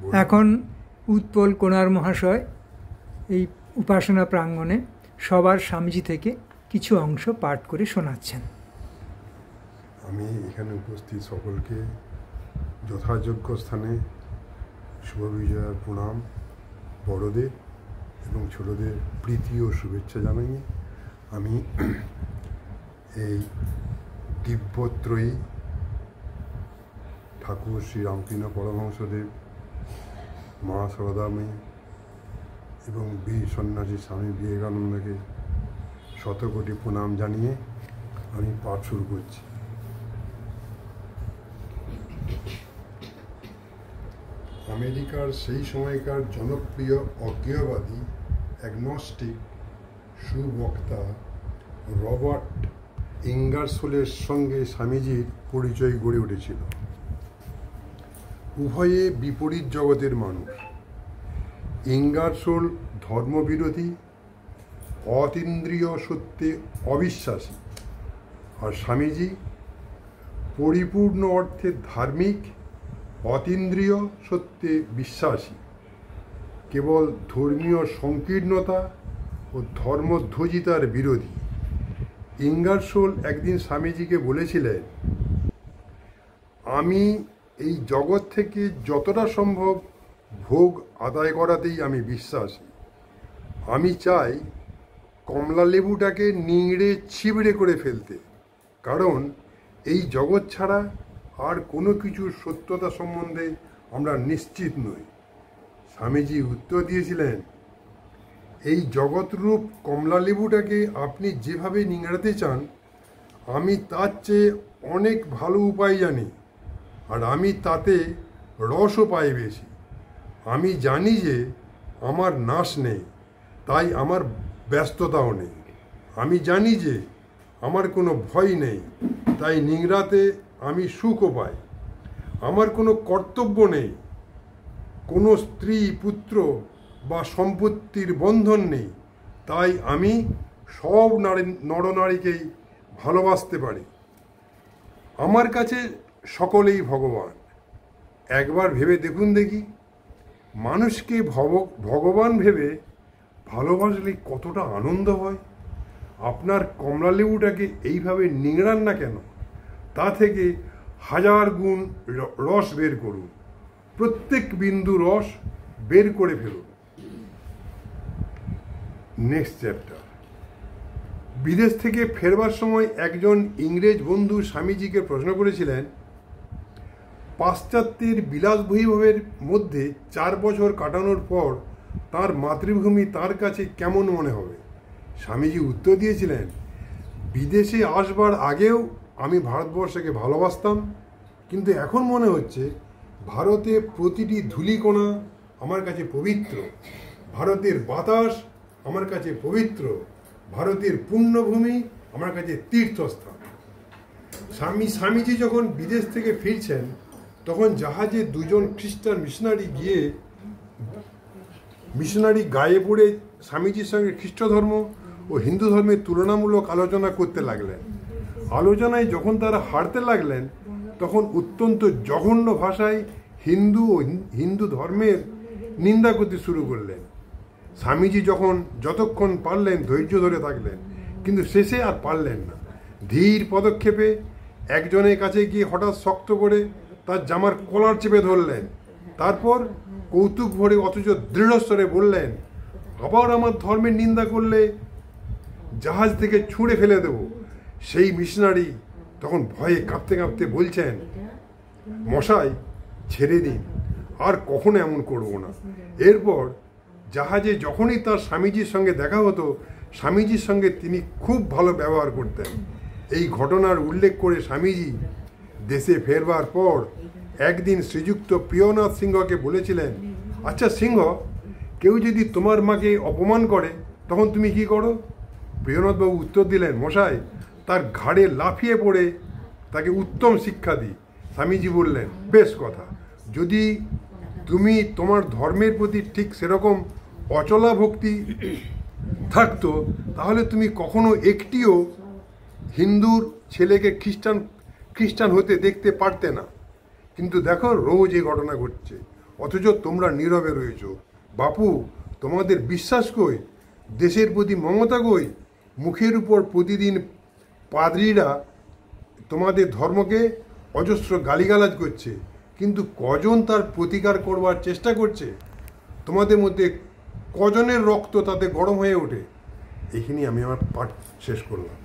এখন উৎপল কোনার মহাশয় এই উপাসনা প্রাঙ্গণে সবার স্বামীজি থেকে কিছু অংশ পাঠ করে শোনাচ্ছেন। আমি এখানে উপস্থিত সকলকে যথাযোগ্য স্থানে শুভ বিজয়ার প্রণাম, বড়দের এবং ছোটদের প্রীতি ও শুভেচ্ছা জানাই। আমি এই দিব্যত্রয়ী ঠাকুর শ্রী রামকৃষ্ণ পরমহংসদেব, মা সারদাময়ী এবং বীর সন্ন্যাসী স্বামী বিবেকানন্দকে শতকোটি প্রণাম জানিয়ে আমি পাঠ শুরু করছি। আমেরিকার সেই সময়কার জনপ্রিয় অজ্ঞেয়বাদী অ্যাগনস্টিক সুবক্তা রবার্ট ইঙ্গারসোলের সঙ্গে স্বামীজির পরিচয় গড়ে উঠেছিল। উভয়ে বিপরীত জগতের মানুষ। ইঙ্গারসোল ধর্মবিরোধী, অতীন্দ্রিয় সত্যে অবিশ্বাসী, আর স্বামীজি পরিপূর্ণ অর্থে ধার্মিক, অতীন্দ্রিয় সত্যে বিশ্বাসী। কেবল ধর্মীয় সংকীর্ণতা ও ধর্মধ্বজিতার বিরোধী। ইঙ্গারসোল একদিন স্বামীজিকে বলেছিলেন, আমি এই জগৎ থেকে যতটা সম্ভব ভোগ আদায় করাতেই আমি বিশ্বাসী। আমি চাই কমলা লেবুটাকে নিংড়ে ছিবড়ে করে ফেলতে, কারণ এই জগৎ ছাড়া আর কোনো কিছুর সত্যতা সম্বন্ধে আমরা নিশ্চিত নই। স্বামীজি উত্তর দিয়েছিলেন, এই জগৎরূপ কমলা লেবুটাকে আপনি যেভাবে নিংড়াতে চান, আমি তার চেয়ে অনেক ভালো উপায় জানি, আর আমি তাতে রসও পাই বেশি। আমি জানি যে আমার নাশ নেই, তাই আমার ব্যস্ততাও নেই। আমি জানি যে আমার কোনো ভয় নেই, তাই নিংড়াতে আমি সুখও পাই। আমার কোনো কর্তব্য নেই, কোনো স্ত্রী পুত্র বা সম্পত্তির বন্ধন নেই, তাই আমি সব নরনারীকেই ভালোবাসতে পারি। আমার কাছে সকলেই ভগবান। একবার ভেবে দেখুন দেখি, মানুষকে ভগবান ভেবে ভালোবাসলে কতটা আনন্দ হয়। আপনার কমলা লেবুটাকে এইভাবে নিংড়ান না কেন, তা থেকে 1000 গুণ রস বের করুন, প্রত্যেক বিন্দু রস বের করে ফেলুন। Next chapter. বিদেশ থেকে ফেরবার সময় একজন ইংরেজ বন্ধু স্বামীজিকে প্রশ্ন করেছিলেন, পাশ্চাত্যের বিলাস বৈভবের মধ্যে 4 বছর কাটানোর পর তার মাতৃভূমি তার কাছে কেমন মনে হবে? স্বামীজি উত্তর দিয়েছিলেন, বিদেশে আসবার আগেও আমি ভারতবর্ষকে ভালোবাসতাম, কিন্তু এখন মনে হচ্ছে ভারতে প্রতিটি ধূলিকণা আমার কাছে পবিত্র। ভারতের বাতাস আমার কাছে পবিত্র। ভারতের পুণ্যভূমি আমার কাছে তীর্থস্থান। স্বামীজি যখন বিদেশ থেকে ফিরছেন, তখন জাহাজে 2 জন খ্রিস্টান মিশনারি গায়ে পড়ে স্বামীজির সঙ্গে খ্রিস্ট ধর্ম ও হিন্দু ধর্মের তুলনামূলক আলোচনা করতে লাগলেন। আলোচনায় যখন তারা হারতে লাগলেন, তখন অত্যন্ত জঘন্য ভাষায় হিন্দু ধর্মের নিন্দা করতে শুরু করলেন। স্বামীজি যতক্ষণ পারলেন ধৈর্য ধরে থাকলেন, কিন্তু শেষে আর পারলেন না। ধীর পদক্ষেপে একজনের কাছে গিয়ে হঠাৎ শক্ত করে তার জামার কলার চেপে ধরলেন। তারপর কৌতুক ভরে অথচ দৃঢ়স্বরে বললেন, আবার আমার ধর্মের নিন্দা করলে জাহাজ থেকে ছুঁড়ে ফেলে দেব। সেই মিশনারি তখন ভয়ে কাঁপতে কাঁপতে বলছেন, মশাই ছেড়ে দিন, আর কখনো এমন করব না। এরপর জাহাজে যখনই তার স্বামীজির সঙ্গে দেখা হতো, স্বামীজির সঙ্গে তিনি খুব ভালো ব্যবহার করতেন। এই ঘটনার উল্লেখ করে স্বামীজি দেশে ফেরবার পর একদিন শ্রীযুক্ত প্রিয়নাথ সিংহকে বলেছিলেন, আচ্ছা সিংহ, কেউ যদি তোমার মাকে অপমান করে তখন তুমি কি করো? প্রিয়নাথবাবু উত্তর দিলেন, মশাই, তার ঘাড়ে লাফিয়ে পড়ে তাকে উত্তম শিক্ষা দিই। স্বামীজি বললেন, বেশ কথা, যদি তুমি তোমার ধর্মের প্রতি ঠিক সেরকম অচলা ভক্তি থাকতো, তাহলে তুমি কখনো একটিও হিন্দুর ছেলেকে খ্রিস্টান হতে দেখতে পারতে না। কিন্তু দেখো রোজ এই ঘটনা ঘটছে। অথচ তোমরা নীরবে রয়েছ। বাপু, তোমাদের বিশ্বাস কই, দেশের প্রতি মমতা কই? মুখের উপর প্রতিদিন পাদ্রীরা তোমাদের ধর্মকে অজস্র গালিগালাজ করছে, কিন্তু কজন তার প্রতিকার করবার চেষ্টা করছে? তোমাদের মধ্যে কজনের রক্ত তাতে গরম হয়ে ওঠে? এইখানেই আমি আমার পাঠ শেষ করলাম।